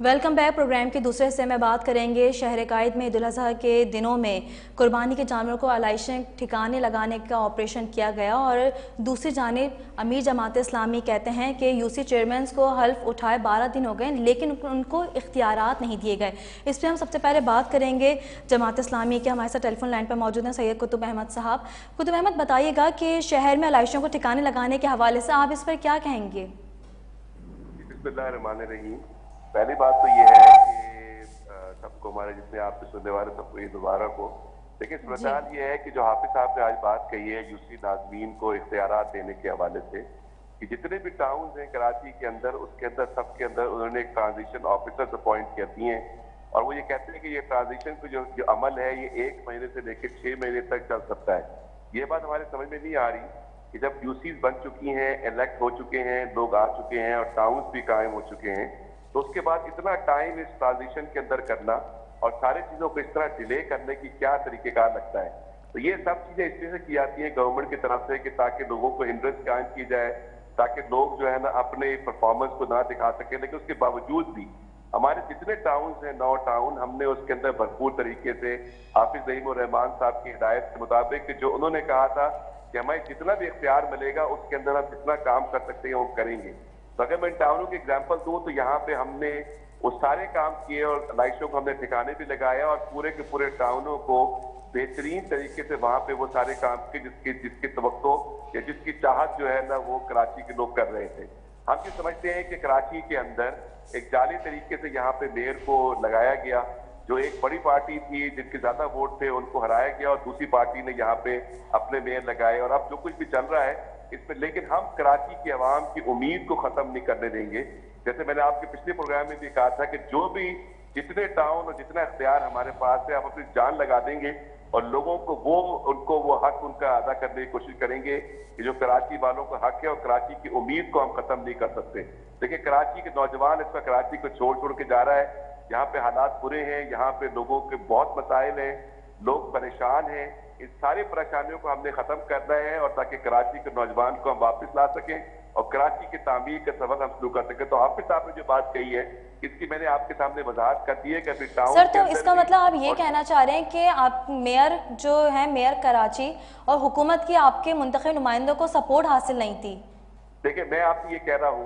Welcome back. Programme के दूसरे हिस्से में बात करेंगे शहर कायद में ईद उल अज़हा के दिनों में कुर्बानी के जानवरों को आलाइशें ठिकाने लगाने का ऑपरेशन किया गया और दूसरी जानिब अमीर जमात इस्लामी कहते हैं कि यूसी चेयरमैन को हल्फ उठाए 12 दिन हो गए लेकिन उनको इख्तियारात नहीं दिए गए। इस पर हम सबसे पहले बात करेंगे जमात इस्लामी के हमारे साथ टेलीफोन लाइन पर मौजूद हैं सैयद कुतुब अहमद साहब। कुतुब अहमद, बताइएगा कि शहर में आलाइशों को ठिकाने लगाने के हवाले से आप इस पर क्या कहेंगे? पहली बात तो ये है कि सबको हमारे जितने आपके सुनने वाले सबको ये दोबारा को देखिए, सूरत ये है कि जो हाफिज साहब ने आज बात कही है यूसी नाज़मीन को इख्तियारात देने के हवाले से कि जितने भी टाउन हैं कराची के अंदर, उसके अंदर सबके अंदर उन्होंने एक ट्रांजिशन ऑफिसर्स अपॉइंट कर दिए हैं और वो ये कहते हैं कि ये ट्रांजिशन को जो अमल है ये 1 महीने से लेकर 6 महीने तक चल सकता है। ये बात हमारे समझ में नहीं आ रही कि जब यूसीज बन चुकी हैं, इलेक्ट हो चुके हैं, लोग आ चुके हैं और टाउन भी कायम हो चुके हैं, तो उसके बाद इतना टाइम इस ट्रांजिशन के अंदर करना और सारी चीजों को इस तरह डिले करने की क्या तरीकेकार लगता है। तो ये सब चीजें इसलिए से की जाती हैं गवर्नमेंट की तरफ से कि ताकि लोगों को इंटरेस्ट कायम की जाए, ताकि लोग जो है ना अपने परफॉर्मेंस को ना दिखा सके। लेकिन उसके बावजूद भी हमारे जितने टाउन हैं 9 टाउन, हमने उसके अंदर भरपूर तरीके से हाफिज ज़हीम उर रहमान साहब की हिदायत के मुताबिक जो उन्होंने कहा था कि हमें जितना भी इख्तियार मिलेगा उसके अंदर हम जितना काम कर सकते हैं वो करेंगे। तो अगर मैं इन टाउनों की एग्जाम्पल दूं तो यहाँ पे हमने वो सारे काम किए और लाइशों को हमने ठिकाने भी लगाया और पूरे के पूरे टाउनों को बेहतरीन तरीके से वहां पे वो सारे काम किए जिसकी तवक्को या जिसकी चाहत जो है ना वो कराची के लोग कर रहे थे। हम ये समझते हैं कि कराची के अंदर एक जाली तरीके से यहाँ पे मेयर को लगाया गया, जो एक बड़ी पार्टी थी जिनके ज्यादा वोट थे उनको हराया गया और दूसरी पार्टी ने यहाँ पे अपने मेयर लगाए और अब जो कुछ भी चल रहा है इसमें, लेकिन हम कराची की आवाम की उम्मीद को खत्म नहीं करने देंगे। जैसे मैंने आपके पिछले प्रोग्राम में भी कहा था कि जो भी जितने टाउन और जितना इख्तियार हमारे पास है हम अपनी जान लगा देंगे और लोगों को उनको वो हक उनका अदा करने की कोशिश करेंगे कि जो कराची वालों का हक है और कराची की उम्मीद को हम खत्म नहीं कर सकते। देखिए, कराची के नौजवान इस पर कराची को छोड़ के जा रहा है। यहाँ पे हालात बुरे हैं, यहाँ पे लोगों के बहुत मसाइल हैं, लोग परेशान हैं। इस सारी परेशानियों को हमने खत्म करना है और ताकि कराची के नौजवान को हम वापस ला सकें और कराची की तामीर का सबक हम शुरू कर सकें। तो हाफिज साहब ने जो बात कही है इसकी मैंने आपके सामने वजाहत कर दी है कि टाउन सर, तो इसका मतलब आप ये कहना चाह रहे हैं कि आप मेयर जो है मेयर कराची और हुकूमत की आपके मुंतखब नुमाइंदों को सपोर्ट हासिल नहीं थी? देखिए, मैं आपसे ये कह रहा हूँ,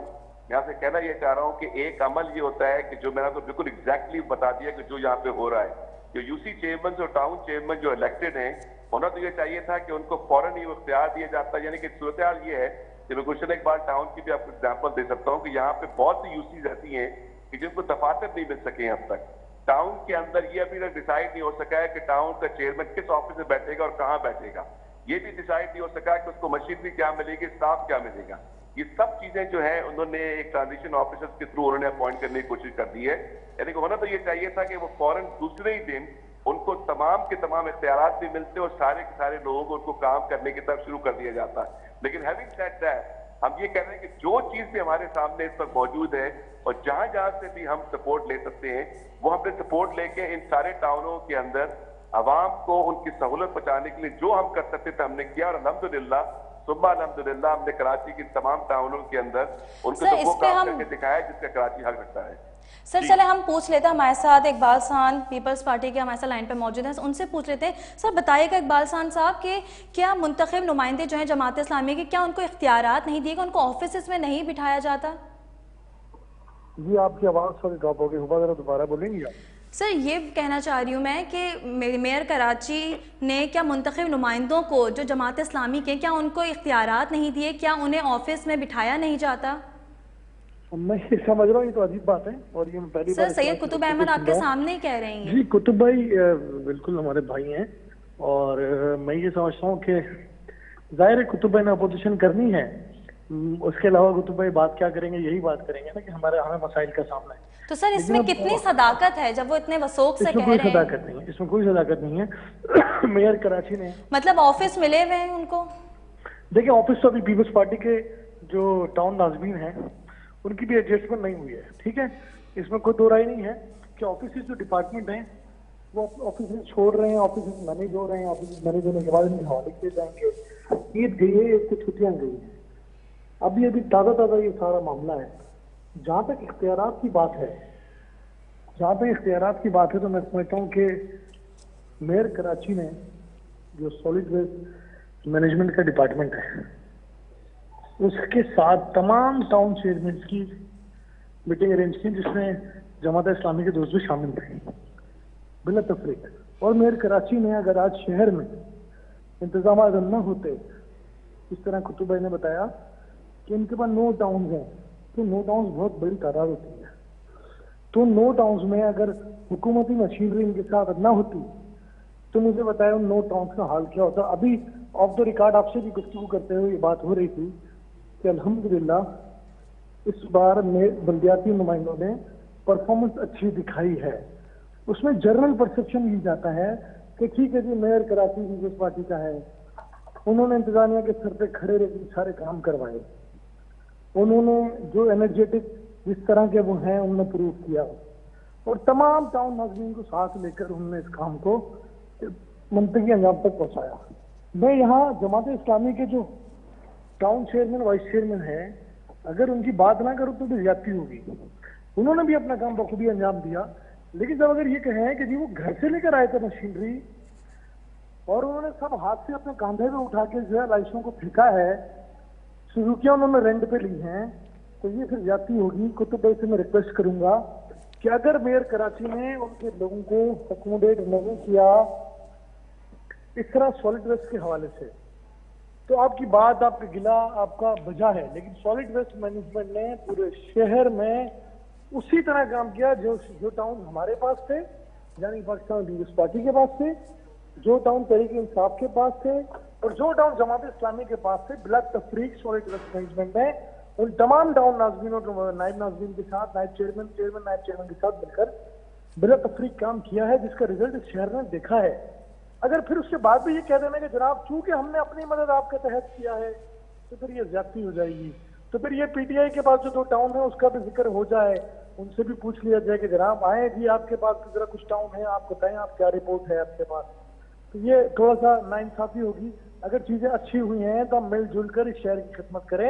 मैं आपसे कहना ये चाह रहा हूँ कि एक अमल ये होता है कि जो मैंने तो बिल्कुल एग्जैक्टली बता दिया कि जो यहाँ पे हो रहा है, जो यूसी चेयरमैन और टाउन चेयरमैन जो इलेक्टेड हैं, होना तो ये चाहिए था कि उनको फौरन ही इख्तियार दिया जाता। यानी कि सूरत हाल ये है कि मैं गुलशन इकबाल टाउन की भी आपको एग्जाम्पल दे सकता हूँ कि यहाँ पे बहुत सी यूसीज ऐसी हैं कि जिनको दफातर नहीं मिल सके अब तक। टाउन के अंदर ये अभी तक डिसाइड नहीं हो सका है कि टाउन का चेयरमैन किस ऑफिस में बैठेगा और कहाँ बैठेगा। ये भी डिसाइड नहीं हो सका कि उसको मशीनरी क्या मिलेगी, स्टाफ क्या मिलेगा। ये सब चीजें जो है उन्होंने एक ट्रांजिशन ऑफिसर्स के थ्रू उन्होंने अपॉइंट करने की कोशिश कर दी है। यानी कि होना तो ये चाहिए था कि वो फौरन दूसरे ही दिन उनको तमाम के तमाम इख्तियारात भी मिलते और सारे के सारे लोगों को उनको काम करने की तरफ शुरू कर दिया जाता है। लेकिन हैविंग सेड दैट, हम ये कह रहे हैं कि जो चीज भी हमारे सामने इस वक्त मौजूद है और जहां जहां से भी हम सपोर्ट ले सकते हैं वो हमने सपोर्ट लेके इन सारे टाउनों के अंदर आवाम को उनकी सहूलत पहुंचाने के लिए जो हम कर सकते थे हमने किया और अल्हम्दुलिल्लाह सुबह अल्हम्दुलिल्लाह हमने कराची के तमाम टाउनों के अंदर उनको तो वो काम करके दिखाया जिसका कराची हक रखता है। सर चले हम पूछ लेते हैं, हमारे साथ इकबाल साहब पीपल्स पार्टी के हमारे साथ लाइन पे मौजूद हैं, उनसे पूछ लेते हैं। सर बताइएगा इकबाल साहब कि क्या मुंतखब नुमाइंदे जो हैं जमात इस्लामी के, क्या उनको इख्तियारात नहीं दिए, उनको ऑफिस में नहीं बिठाया जाता? जी, आपकी आवाज़ थोड़ी ड्रॉप हो गई, दोबारा बोलेंगी आप? सर ये कहना चाह रही हूँ मैं कि मेयर कराची ने क्या मुंतखब नुमाइंदों को जो जमात इस्लामी के, क्या उनको इख्तियारात नहीं दिए, क्या उन्हें ऑफिस में बिठाया नहीं जाता? मैं ये समझ रहा हूँ, ये तो अजीब बात है और ये पहली बार सैयद कुतुब अहमद आपके सामने ही कह रहे हैं। जी कुतुब भाई बिल्कुल हमारे भाई हैं और मैं ये समझता हूँ कि जाहिर है कुतुब भाई ने अपोजिशन करनी है, उसके अलावा कुतुब भाई बात क्या करेंगे, यही बात करेंगे ना कि हमें मसाइल का सामना है। तो सर इसमें कितनी सदाकत है जब वो इतने वसूख से कह रहे हैं? सदाकत नहीं है, इसमें कोई सदाकत नहीं है। मेयर कराची ने मतलब ऑफिस मिले हुए हैं उनको। देखिए, ऑफिस तो अभी पीपल्स पार्टी के जो टाउन नाज़मीन हैं उनकी भी एडजस्टमेंट नहीं हुई है, ठीक है, इसमें कोई दो राय नहीं है कि ऑफिस जो डिपार्टमेंट हैं वो ऑफिस छोड़ रहे हैं, ऑफिस मैनेज हो रहे हैं, ऑफिस मैनेज होने के बाद इनके हवाले किए जाएंगे। ईद गई है, ईद की छुट्टियां गई है, अभी ताज़ा ये सारा मामला है। जहाँ तक इख्तियारात की बात है जहाँ पे इख्तियारात की बात है तो मैं समझता हूँ कि मेयर कराची ने जो सॉलिड वेस्ट मैनेजमेंट का डिपार्टमेंट है उसके साथ तमाम टाउन चेयरमैन की मीटिंग अरेंज की जिसमें जमात इस्लामी के दोस्त भी शामिल थे बिला तफरीक। और मेयर कराची ने अगर आज शहर में इंतजाम न होते, इस तरह कुतुब भाई ने बताया कि इनके पास 9 टाउन हैं, तो 9 टाउन बहुत बड़ी तादाद होती है। तो 9 टाउन में अगर हुकूमती मशीनरी इनके साथ ना होती तो मुझे बताया उन 9 टाउन का हाल क्या होता। अभी ऑफ द रिकॉर्ड आपसे भी गुफ्तगू करते हुए ये बात हो रही थी कि अल्हम्दुलिल्लाह इस बार में बल्दियाती नुमाइंदों ने परफॉर्मेंस अच्छी दिखाई है। उसमें जनरल परसेप्शन ये जाता है कि ठीक है जी मेयर कराची पीपल्स पार्टी का है, उन्होंने इंतजामिया के सर पे खड़े रह सारे काम करवाए, उन्होंने जो एनर्जेटिक जिस तरह के वो हैं उन्होंने प्रूव किया और तमाम टाउन नाज़रीन को साथ लेकर उन्होंने इस काम को मुंतकी अंजाम तक पहुंचाया। मैं यहाँ जमात इस्लामी के जो टाउन चेयरमैन वाइस चेयरमैन है, अगर उनकी बात ना करूँ तो भी ज्यादती होगी। उन्होंने भी अपना काम बखूबी अंजाम दिया, लेकिन जब अगर ये कहें कि जी वो घर से लेकर आए थे मशीनरी और उन्होंने सब हाथ से अपने कांधे पे उठा के जो है लाइसों को फेंका है, सुजुकियां उन्होंने रेंट पे ली हैं, तो ये फिर ज्यादती होगी। कुतुब भाई से मैं रिक्वेस्ट करूंगा कि अगर मेयर कराची ने उनके लोगों को अकोमोडेट नहीं किया इस तरह सॉलिड वेस्ट के हवाले से, तो आपकी बात, आपका गिला, आपका बजा है, लेकिन सॉलिड वेस्ट मैनेजमेंट ने पूरे शहर में उसी तरह काम किया जो टाउन हमारे पास थे, यानी पाकिस्तान पीपल्स पार्टी के पास थे, जो टाउन तहरीक इंसाफ के पास थे और जो टाउन जमात इस्लामी के पास थे। बिला तफरीक सॉलिड वेस्ट मैनेजमेंट ने उन तमाम टाउन नाज़मीन और नायब नाज़मीन के साथ, नायब चेयरमैन नायब चेयरमैन के साथ मिलकर बिला तफरीक काम किया है, जिसका रिजल्ट इस शहर ने देखा है। अगर फिर उसके बाद भी ये कह देना कि जनाब चूंकि हमने अपनी मदद आपके तहत किया है तो फिर ये ज्यादती हो जाएगी। तो फिर ये पीटीआई के पास जो 2 टाउन है उसका भी जिक्र हो जाए, उनसे भी पूछ लिया जाए कि जनाब आए जी आपके पास जरा कुछ टाउन है, आप बताएं आप क्या रिपोर्ट है आपके पास। तो ये थोड़ा सा नाइंसाफी होगी। अगर चीजें अच्छी हुई हैं तो हम मिलजुल कर इस शहर की खिदमत करें,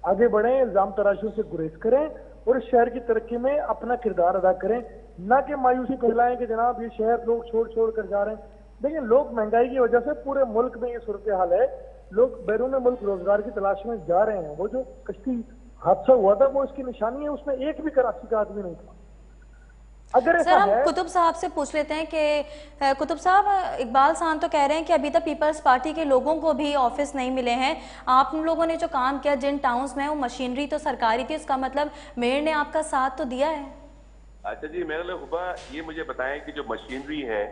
आगे बढ़ें, इल्जाम तराशियों से गुरेज करें और इस शहर की तरक्की में अपना किरदार अदा करें, ना कि मायूसी फैलाएं कि जनाब ये शहर लोग छोड़ कर जा रहे हैं। देखिए लोग महंगाई की वजह से पूरे मुल्क में ये सूरत हाल है, लोग बैरून मुल्क रोजगार की तलाश में जा रहे हैं। वो जो कश्ती हादसा हुआ था वो इसकी निशानी है, उसमें एक भी कराची का आदमी नहीं था। अगर सर हम कुतुब साहब से पूछ लेते हैं कि कुतुब साहब, इकबाल साहब तो कह रहे हैं कि अभी तक पीपल्स पार्टी के लोगों को भी ऑफिस नहीं मिले हैं। आप लोगों ने जो काम किया जिन टाउन्स में, वो मशीनरी तो सरकारी थी, इसका मतलब मेयर ने आपका साथ तो दिया है। अच्छा जी, मेरे लिए हुबा ये मुझे बताएं कि जो मशीनरी है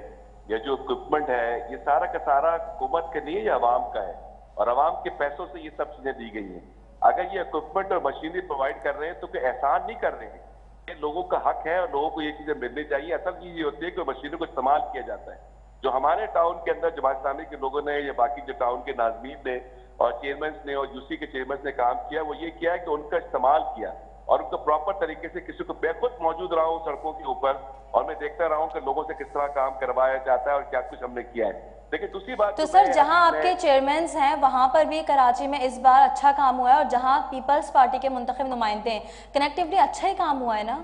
या जो इक्विपमेंट है ये सारा का सारा हुकूमत का नहीं है या अवाम का है, और अवाम के पैसों से ये सब चीजें दी गई हैं। अगर ये इक्विपमेंट और मशीनरी प्रोवाइड कर रहे हैं तो कोई एहसान नहीं कर रहे हैं, ये लोगों का हक है और लोगों को ये चीजें मिलनी चाहिए। असल चीज ये होती है कि मशीनरी को इस्तेमाल किया जाता है। जो हमारे टाउन के अंदर जमात इस्लामी के लोगों ने या बाकी जो टाउन के नाज़मीन ने और चेयरमैन ने और यूसी के चेयरमैन ने काम किया, वो ये किया है कि उनका इस्तेमाल किया और उनको प्रॉपर तरीके से किसी को, मैं खुद मौजूद रहा हूँ सड़कों के ऊपर और मैं देखता रहा हूँ कि लोगों से किस तरह काम करवाया जाता है और क्या कुछ हमने किया है। लेकिन दूसरी बात तो सर जहां आपके चेयरमैन हैं वहां पर भी कराची में इस बार अच्छा काम हुआ है, और जहां पीपल्स पार्टी के मुंतखब नुमाइंदे हैं, कनेक्टिवली अच्छा ही काम हुआ है ना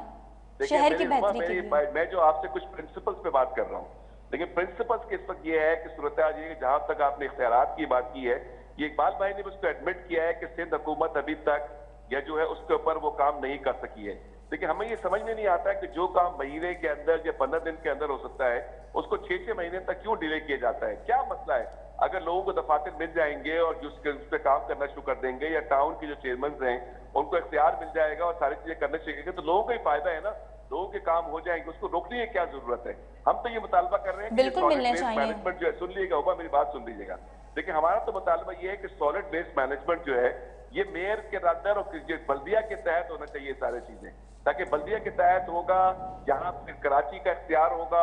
शहर की बेहतरी के लिए। मैं जो आपसे कुछ प्रिंसिपल्स पे बात कर रहा हूँ, लेकिन प्रिंसिपल्स के इस वक्त ये है कि सूरत जहां तक आपने इख्तियारात की बात की है, ये इकबाल भाई ने उसको एडमिट किया है कि सिंध हुकूमत अभी तक या जो है उसके ऊपर वो काम नहीं कर सकी है। लेकिन हमें ये समझ में नहीं आता है कि जो काम महीने के अंदर या 15 दिन के अंदर हो सकता है उसको 6-6 महीने तक क्यों डिले किया जाता है, क्या मसला है? अगर लोगों को दफातर मिल जाएंगे और उस पर काम करना शुरू कर देंगे या टाउन के जो चेयरमैन हैं उनको इख्तियार मिल जाएगा और सारी चीजें करने सीखेंगे तो लोगों को ही फायदा है ना, लोगों के काम हो जाएंगे, उसको रोकने की क्या जरूरत है? हम तो ये मुतालबा कर रहे हैं बिल्कुल मिलने चाहिए। मैनेजमेंट जो है, सुन लीजिएगा होगा, मेरी बात सुन लीजिएगा। देखिए हमारा तो मुतालबा ये है कि सॉलिड वेस्ट मैनेजमेंट जो है ये मेयर के अंदर और बल्दिया के तहत होना चाहिए सारी चीजें, ताकि बल्दिया के तहत होगा, यहाँ फिर कराची का इख्तियार होगा,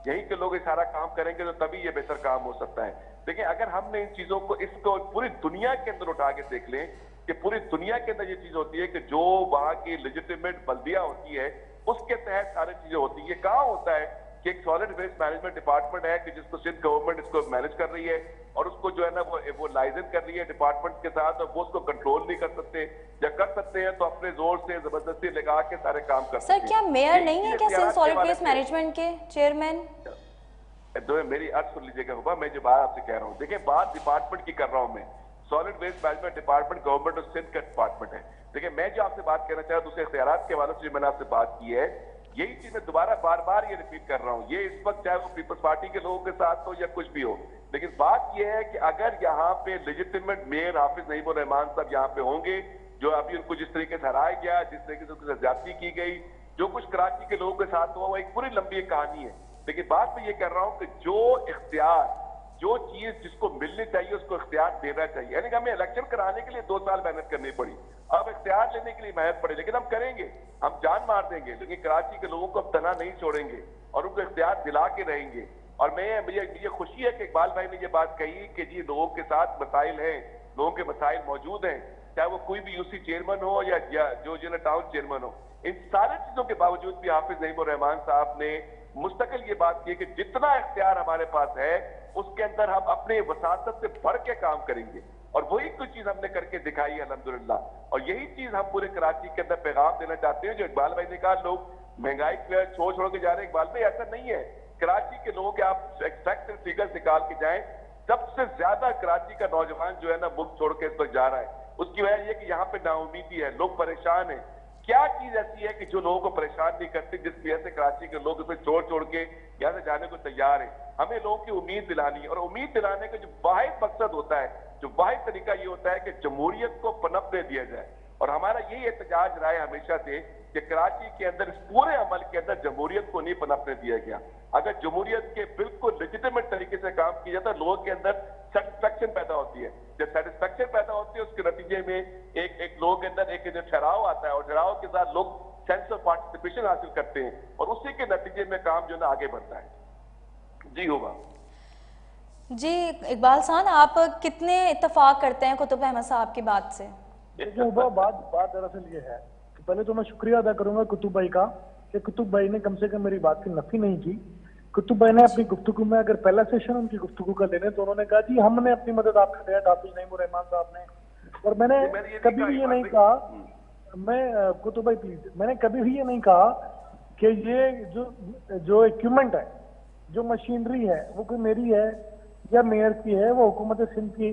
यहीं के लोग ये सारा काम करेंगे तो तभी ये बेहतर काम हो सकता है। देखिए अगर हमने इन चीजों को इसको पूरी दुनिया के अंदर उठा के देख लें कि पूरी दुनिया के अंदर ये चीज होती है कि जो वहां की लेजिटिमेट बल्दिया होती है उसके तहत सारी चीजें होती है। कहाँ होता है कि एक सॉलिड वेस्ट मैनेजमेंट डिपार्टमेंट है कि जिसको सिंध गवर्नमेंट इसको मैनेज कर रही है, और उसको जो है ना वो लाइसेंस कर रही है डिपार्टमेंट के साथ, और वो उसको कंट्रोल नहीं कर सकते, या कर सकते हैं तो अपने जोर से जबरदस्ती लगा के सारे काम कर सकते हैं। सर क्या मेयर नहीं है क्या सिंध सॉलिड वेस्ट मैनेजमेंट के चेयरमैन? जो मेरी अर्ज सुन लीजिएगा हुआ, मैं जो बात आपसे कह रहा हूँ, देखिए बात डिपार्टमेंट की कर रहा हूँ मैं, solid waste management department government of Sindh का डिपार्टमेंट है। देखिए मैं जो आपसे बात कहना चाह रहा हूँ दूसरे इख्तियारात के हवाले से जो मैंने आपसे बात की है, यही चीज मैं दोबारा बार बार ये रिपीट कर रहा हूँ, ये इस वक्त चाहे वो पीपल्स पार्टी के लोगों के साथ हो या कुछ भी हो, लेकिन बात यह है कि अगर यहाँ पे लेजिटिमेट मेयर हाफिज नईमुर रहमान साहब यहाँ पे होंगे, जो अभी उनको जिस तरीके से हराया गया, जिस तरीके से उनकी ज्यादती की गई, जो कुछ कराची के लोगों के साथ हुआ, वो एक पूरी लंबी कहानी है। लेकिन बात मैं ये कर रहा हूं कि जो इख्तियार, जो चीज जिसको मिलनी चाहिए उसको इख्तियार देना चाहिए। यानी कि हमें इलेक्शन कराने के लिए 2 साल मेहनत करनी पड़ी, अब इख्तियार लेने के लिए मेहनत पड़ी, लेकिन हम करेंगे, हम जान मार देंगे, लेकिन कराची के लोगों को हम तना नहीं छोड़ेंगे और उनको इख्तियार दिला के रहेंगे। और मुझे खुशी है कि इकबाल भाई ने ये बात कही कि जी लोगों के साथ मसाइल हैं, लोगों के मसाइल मौजूद हैं, चाहे वो कोई भी यूसी चेयरमैन हो या जो जिला टाउन चेयरमैन हो, इन सारी चीजों के बावजूद भी हाफिज नईमुर रहमान साहब ने मुस्तकिल ये बात की कि जितना इख्तियार हमारे पास है उसके अंदर हम अपने वसासत से बढ़ के काम करेंगे, और वही कुछ चीज हमने करके दिखाई है अल्हम्दुलिल्लाह। और यही चीज हम पूरे कराची के अंदर पैगाम देना चाहते हैं। जो इकबाल भाई ने कहा लोग महंगाई छोड़ के जा रहे हैं, इकबाल भाई ऐसा नहीं है। कराची के लोगों के आप एक्सैक्ट फिगर्स निकाल के जाएं, सबसे ज्यादा कराची का नौजवान जो है ना मुल्क छोड़ के इस वक्त जा रहा है। उसकी वजह यह कि यहाँ पे नाउमीदी है, लोग परेशान है। क्या चीज ऐसी है कि जो लोगों को परेशान नहीं करती, जिस वजह से कराची के लोग उसे छोड़ के यहाँ से जाने को तैयार है? हमें लोगों की उम्मीद दिलानी, और उम्मीद दिलाने का जो वाहिद मकसद होता है, जो वाहिद तरीका ये होता है कि जमहूरियत को पनपने दिया जाए। और हमारा यही एहतजाज रहा है हमेशा से कि कराची के अंदर इस पूरे अमल के अंदर जमहूरियत को नहीं पनपने दिया गया। अगर जमहूरियत के बिल्कुल लेजिटिमेट तरीके से काम किया जाता है, लोगों के अंदर सेटिस्फेक्शन पैदा होती है। जब सेटिस्फेक्शन पैदा होती है उसके नतीजे में एक लोगों के अंदर एक ठहराव आता है, और ठहराव के साथ लोग सेंस ऑफ पार्टिसिपेशन हासिल करते हैं, और उसी के नतीजे में काम जो है आगे बढ़ता है। जी होगा जी इकबाल साहब, आप कितने इत्तेफाक करते हैं कुतुब अहमद साहब की बात से? बात दरअसल ये है कि पहले तो मैं शुक्रिया अदा करूंगा कुतुब भाई का कि कुतुब भाई ने कम से कम मेरी बात की नफी नहीं की। कुतुब भाई ने अपनी गुफ्तगू में, अगर पहला सेशन उनकी गुफ्तगू का लेने, तो उन्होंने कहा जी हमने अपनी मदद आपको दिया, हाफिज नईमुर रहमान साहब ने। और मैंने कभी भी ये नहीं कहा, मैं कुतुब भाई प्लीज, मैंने कभी भी ये नहीं कहा कि ये जो इक्विपमेंट है, जो मशीनरी है, वो कोई मेरी है या मेयर की है, वो हुकूमत सिंध की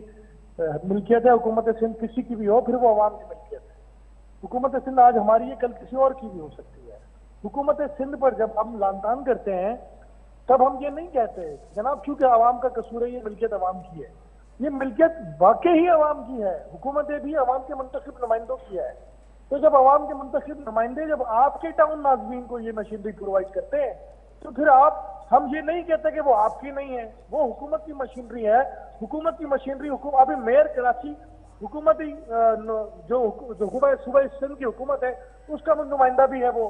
मिल्कियत है। हुकूमत सिंध किसी की भी हो, फिर वो अवाम की मिल्कियत है। हुकूमत सिंध आज हमारी है, कल किसी और की भी हो सकती है। हुकूमत सिंध पर जब हम लानतान करते हैं तब हम ये नहीं कहते जनाब क्योंकि अवाम का कसूर है, ये मिल्कियत अवाम की है। ये मिल्कियत वाकई ही अवाम की है, हुकूमतें भी अवाम के मुंतखब नुमाइंदों की है। तो जब अवाम के मुंतखब नुमाइंदे जब आपके टाउन नाज़मीन को ये मशीनरी प्रोवाइड करते हैं, तो फिर हम ये नहीं कहते कि वो आपकी नहीं है, वो हुकूमत की मशीनरी है। हुकूमत की मशीनरी अभी मेयर कराची हुकूमती जो सूबा सिंध की हुकूमत है उसका नुमाइंदा भी है, वो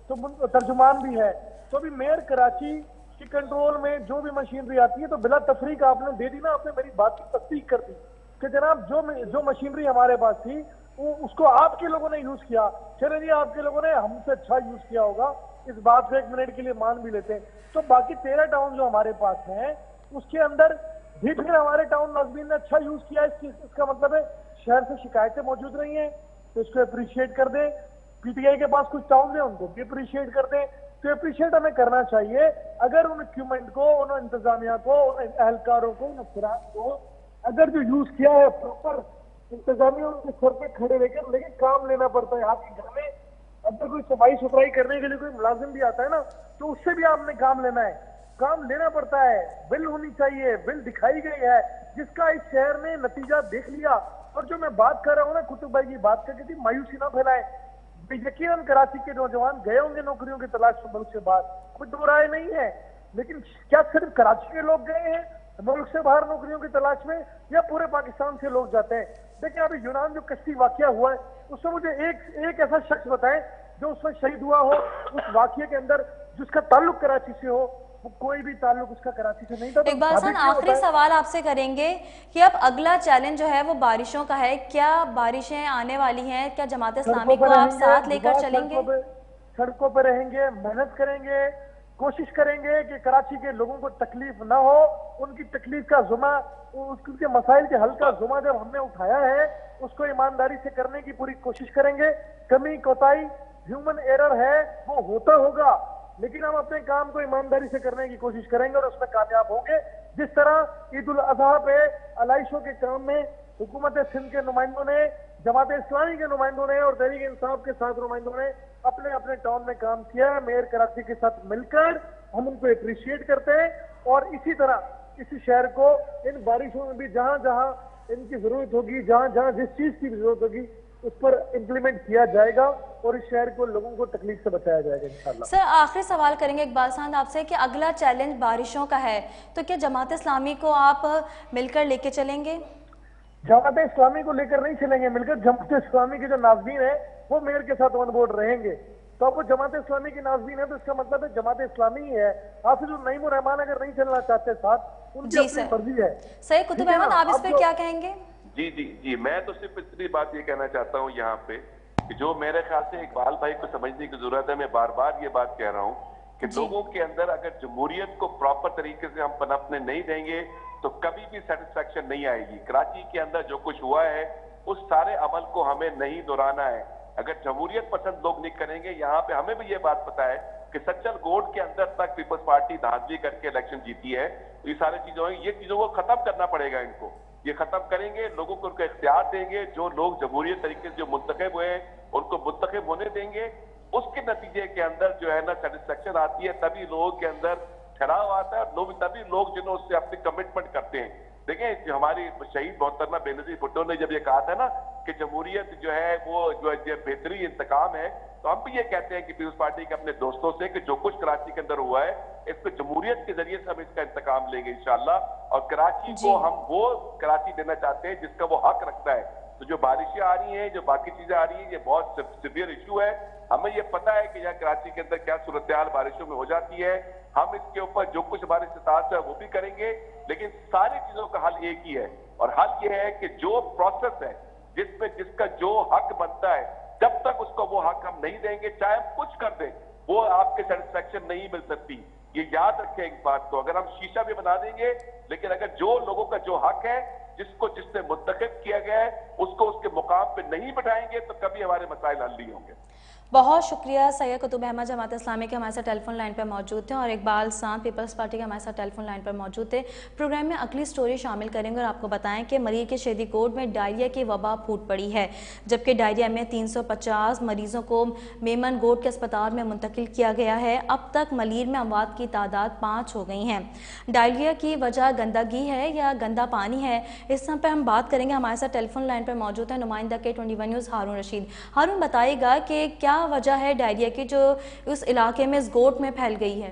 तो तर्जुमान भी है। तो अभी मेयर कराची की कंट्रोल में जो भी मशीनरी आती है, तो बिला तफरीक आपने दे दी ना, आपने मेरी बात की तस्दीक कर दी कि जनाब जो मशीनरी हमारे पास थी वो उसको आपके लोगों ने यूज किया। चले जी आपके लोगों ने हमसे अच्छा यूज किया होगा, इस बात को 1 मिनट के लिए मान भी लेते हैं। तो बाकी 13 टाउन जो हमारे पास हैं उसके अंदर भी फिर हमारे टाउन नाज़मीन ने अच्छा यूज किया। इसका मतलब है शहर से शिकायतें मौजूद रही हैं, तो इसको अप्रिशिएट कर दें। पीटीआई के पास कुछ टाउन है, उनको भी अप्रिशिएट कर दें। तो अप्रिशिएट हमें करना चाहिए। अगर उन इक्विपमेंट को, उन इंतजामिया को, उन एहलकारों को, उन अफसरान को अगर जो यूज किया है प्रॉपर इंतजामिया उनके सर पे खड़े रहकर, लेकिन काम लेना पड़ता है। आपके घर में अगर कोई सफाई सुथराई करने के लिए कोई मुलाजिम भी आता है ना, तो उससे भी आपने काम लेना है, काम लेना पड़ता है। बिल होनी चाहिए, बिल दिखाई गई है, जिसका इस शहर ने नतीजा देख लिया। और जो मैं बात कर रहा हूँ ना, कुतुब भाई की बात करके थी, मायूसी ना फैलाए। यकीनन कराची के नौजवान गए होंगे नौकरियों की तलाश में मुल्क से बाहर, कोई दो राय नहीं है, लेकिन क्या सिर्फ कराची के लोग गए हैं मुल्क से बाहर नौकरियों की तलाश में, या पूरे पाकिस्तान से लोग जाते हैं? देखिए अभी यूनान जो कश्ती वाकया हुआ है, उसमें मुझे एक ऐसा शख्स बताएं जो उसमें शहीद हुआ हो, उस वाकये के अंदर जिसका ताल्लुक कराची से हो। वो कोई भी ताल्लुक उसका कराची से नहीं था। इकबाल साहब, आखिरी सवाल आपसे करेंगे कि अब अगला चैलेंज जो है वो बारिशों का है। क्या बारिशें आने वाली हैं? क्या जमात इस्लामी को आप साथ लेकर चलेंगे? सड़कों पर रहेंगे, मेहनत करेंगे, कोशिश करेंगे कि कराची के लोगों को तकलीफ ना हो, उनकी तकलीफ का जुमा, उनके मसाइल के हल का जुमा जब हमने उठाया है उसको ईमानदारी से करने की पूरी कोशिश करेंगे। कमी कोताही ह्यूमन एरर है, वो होता होगा, लेकिन हम अपने काम को ईमानदारी से करने की कोशिश करेंगे और उसमें कामयाब होंगे। जिस तरह ईद उल अजहा पे अलाइशों के काम में हुकूमत सिंध के नुमाइंदों ने, जमात इस्लामी के नुमाइंदों ने और तहरीक इंसाफ के साथ नुमाइंदों ने अपने अपने टाउन में काम किया है, मेयर कराची के साथ मिलकर हम उनको अप्रिशिएट करते हैं। और इसी तरह इसी शहर को इन बारिशों में भी जहां जहां इनकी जरूरत होगी, जहां जहां जिस चीज की जरूरत होगी उस पर इम्प्लीमेंट किया जाएगा और इस शहर को लोगों को तकलीफ से बचाया जाएगा इंशाल्लाह। सर आखिरी सवाल करेंगे इकबाल साहब आपसे कि अगला चैलेंज बारिशों का है, तो क्या जमात इस्लामी को आप मिलकर लेके चलेंगे? जमात इस्लामी को लेकर नहीं चलेंगे मिलकर, जमात इस्लामी के जो नाज़रीन है वो मेयर के साथ ऑन बोर्ड रहेंगे। तो अब वो जमात इस्लामी की नाज़रीन है तो इसका मतलब है जमात इस्लामी ही है। हाफिज नईम रहमान अगर नहीं चलना चाहते साथ, उनकी अपनी मर्जी है। सही कुतुब अहमद, आप इस पर क्या कहेंगे? जी जी जी, मैं तो सिर्फ इतनी बात ये कहना चाहता हूँ यहाँ पे कि जो मेरे ख्याल से इकबाल भाई को समझने की जरूरत है, मैं बार बार ये बात कह रहा हूँ कि लोगों के अंदर अगर जमहूरियत को प्रॉपर तरीके से हम पनपने नहीं देंगे तो कभी भी सेटिस्फेक्शन नहीं आएगी। कराची के अंदर जो कुछ हुआ है उस सारे अमल को हमें नहीं दोहराना है। अगर जमहूरियत पसंद लोग नहीं करेंगे, यहाँ पे हमें भी ये बात पता है कि सच्चर गोड के अंदर तक पीपल्स पार्टी धांधली करके इलेक्शन जीती है। ये सारी चीजों ये चीजों को खत्म करना पड़ेगा इनको। ये खत्म करेंगे, लोगों को उनको इख्तियार देंगे, जो लोग जमहूरियत तरीके से जो मुंतखब हुए हैं उनको मुंतखब होने देंगे। उसके नतीजे के अंदर जो है ना सेटिस्फेक्शन आती है, तभी लोगों के अंदर ठहराव आता है, तभी लोग जिन्हों उससे अपनी कमिटमेंट करते हैं। देखें हमारी शहीद मोहतरमा बेनजीर भुट्टो ने जब ये कहा था ना कि जमहूरियत जो है वो जो बेहतरीन इंतकाम है, तो हम भी ये कहते हैं कि पीपल्स पार्टी के अपने दोस्तों से कि जो कुछ कराची के अंदर हुआ है इस पर जमहूरियत के जरिए से हम इसका इंतकाम लेंगे इंशाल्लाह। और कराची को हम वो कराची देना चाहते हैं जिसका वो हक रखता है। तो जो बारिशें आ रही हैं, जो बाकी चीजें आ रही हैं, ये बहुत सिवियर इशू है। हमें ये पता है कि यहाँ कराची के अंदर क्या सूरत हाल बारिशों में हो जाती है। हम इसके ऊपर जो कुछ हमारे सितार है वो भी करेंगे, लेकिन सारी चीजों का हल एक ही है और हल ये है कि जो प्रोसेस है जिसमें जिसका जो हक बनता है, जब तक उसको वो हक हम नहीं देंगे, चाहे हम कुछ कर दें, वो आपके सेटिस्फेक्शन नहीं मिल सकती। ये याद रखें इस बात को। अगर हम शीशा भी बना देंगे, लेकिन अगर जो लोगों का जो हक है, जिससे मुंतखब किया गया है, उसको उसके मुकाम पे नहीं बिठाएंगे तो कभी हमारे मसाइल हल नहीं होंगे। बहुत शुक्रिया। सैयद कुतुब अहमद जमात इस्लामी के हमारे साथ टेलीफोन लाइन पर मौजूद थे और इकबाल सांद पीपल्स पार्टी के हमारे साथ टेलीफोन लाइन पर मौजूद थे। प्रोग्राम में अगली स्टोरी शामिल करेंगे और आपको बताएं कि मरीर के शहीदी कोट में डायरिया की वबा फूट पड़ी है, जबकि डायरिया में 350 मरीजों को मेमन गोट के अस्पताल में मुंतकिल किया गया है। अब तक मलीर में अमवात की तादाद 5 हो गई हैं। डायरिया की वजह गंदगी है या गंदा पानी है, इस समय पर हम बात करेंगे। हमारे साथ टेलीफोन लाइन पर मौजूद है नुमाइंदा के 21 न्यूज़ हारून रशीद। हारून, बताइएगा कि क्या वजह है डायरिया की जो उस इलाके में इस गोट में फैल गई है?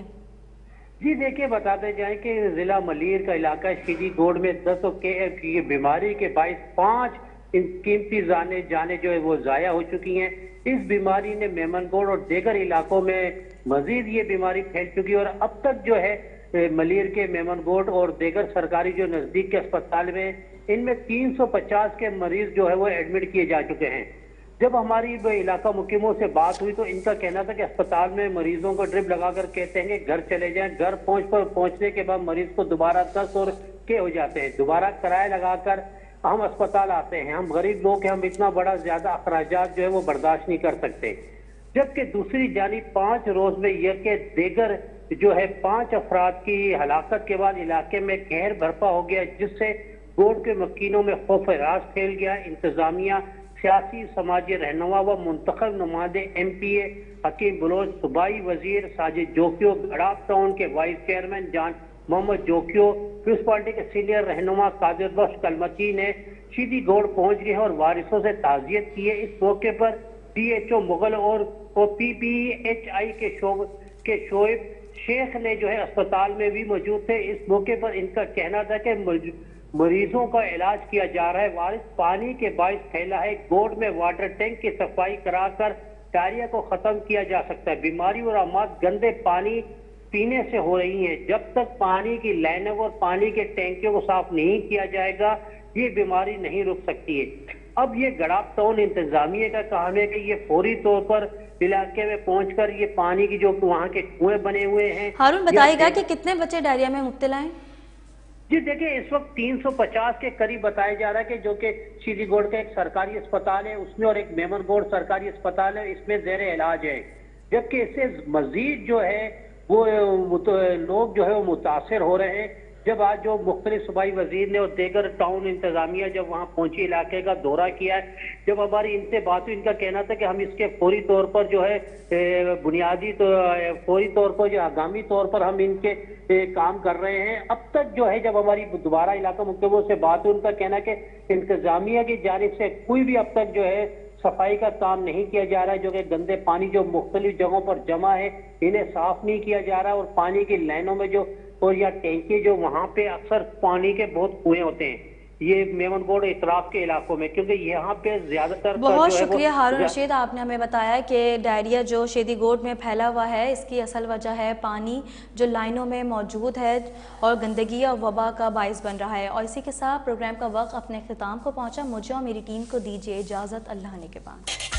जी देखिए, बताते जाए कि जिला मलीर का इलाका शहीदी गोट में 10 की बीमारी के बायस 5 कीमती जाने जो है वो जाया हो चुकी हैं। इस बीमारी ने मेमनगोट और दीगर इलाकों में मजीद ये बीमारी फैल चुकी है और अब तक जो है मलीर के मेमनगोट और दीगर सरकारी जो नजदीक के अस्पताल में इनमें 350 के मरीज जो है वो एडमिट किए जा चुके हैं। जब हमारी इलाका मुकीमों से बात हुई तो इनका कहना था कि अस्पताल में मरीजों को ड्रिप लगाकर कहते हैं कि घर चले जाएं। घर पहुंचने के बाद मरीज को दोबारा 10 और के हो जाते हैं, दोबारा किराया लगाकर हम अस्पताल आते हैं। हम गरीब लोग हैं, हम इतना बड़ा ज्यादा अखराजात जो है वो बर्दाश्त नहीं कर सकते। जबकि दूसरी जानिब 5 रोज में यह के देगर जो है 5 अफराद की हलाकत के बाद इलाके में कहर बर्पा हो गया, जिससे गोट के मकीनों में खौफ राज फैल गया। इंतजामिया, सियासी समाजी रहनुमा व मुंतखब नुमाइंदे MPA हकीम बलोच, सूबाई वजीर साजिद जोकियो, गड़ाब टाउन के वाइस चेयरमैन जान मोहम्मद जोकियो, पीपल्स पार्टी के सीनियर रहनुमा कादिर बख्श कलमती ने शहीदी गोट पहुंच गए और वारिसों से ताजियत की है। इस मौके पर DHO मुगल और PPHI के शोएब शेख ने जो है अस्पताल में भी मौजूद थे। इस मौके पर इनका कहना था कि मरीजों का इलाज किया जा रहा है। वारिस पानी के बायस फैला है। गोट में वाटर टैंक की सफाई कराकर डायरिया को खत्म किया जा सकता है। बीमारी और अमात गंदे पानी पीने से हो रही है। जब तक पानी की लाइनों और पानी के टैंकियों को साफ नहीं किया जाएगा, ये बीमारी नहीं रुक सकती है। अब ये गड़ाप टाउन इंतजामिया का काम है कि ये फौरी तौर पर इलाके में पहुंचकर ये पानी की जो वहाँ के कुएं बने हुए हैं। हारून बताइएगा कि कितने बच्चे डायरिया में मुब्तला हैं? जी देखिए, इस वक्त 350 के करीब बताया जा रहा है कि जो कि शीरीगोड़ का एक सरकारी अस्पताल है उसमें और एक मेमनगोड़ सरकारी अस्पताल है, इसमें ज़ेरे इलाज है। जबकि इससे मजीद जो है वो लोग जो है वो मुतासर हो रहे हैं। जब आज जो मुख्तलिफ सूबाई वजीर ने और दीगर टाउन इंतजामिया जब वहाँ पहुंची, इलाके का दौरा किया है, जब हमारी इनसे बात हुई, इनका कहना था कि हम इसके फौरी तौर पर जो है बुनियादी तो फौरी तौर पर जो आगामी तौर पर हम इनके काम कर रहे हैं। अब तक जो है जब हमारी दोबारा इलाका मुख्तबों से बात हुई, उनका कहना कि इंतजामिया की जानिब से कोई भी अब तक जो है सफाई का काम नहीं किया जा रहा है। जो कि गंदे पानी जो मुख्तलिफ जगहों पर जमा है इन्हें साफ नहीं किया जा रहा है, और पानी की लाइनों में जो और या टैंकी जो वहाँ पे अक्सर पानी के बहुत कुएं होते हैं ये मेमनगोड़ इतराफ के इलाकों में, क्योंकि यहाँ पे ज्यादातर बहुत शुक्रिया हारून रशीद, आपने हमें बताया कि डायरिया जो शेदीगोड में फैला हुआ है इसकी असल वजह है पानी जो लाइनों में मौजूद है और गंदगी और वबा का बाइस बन रहा है। और इसी के साथ प्रोग्राम का वक्त अपने अख्ताम को पहुँचा। मुझे और मेरी टीम को दीजिए इजाज़त, अल्लाह ने के बाद।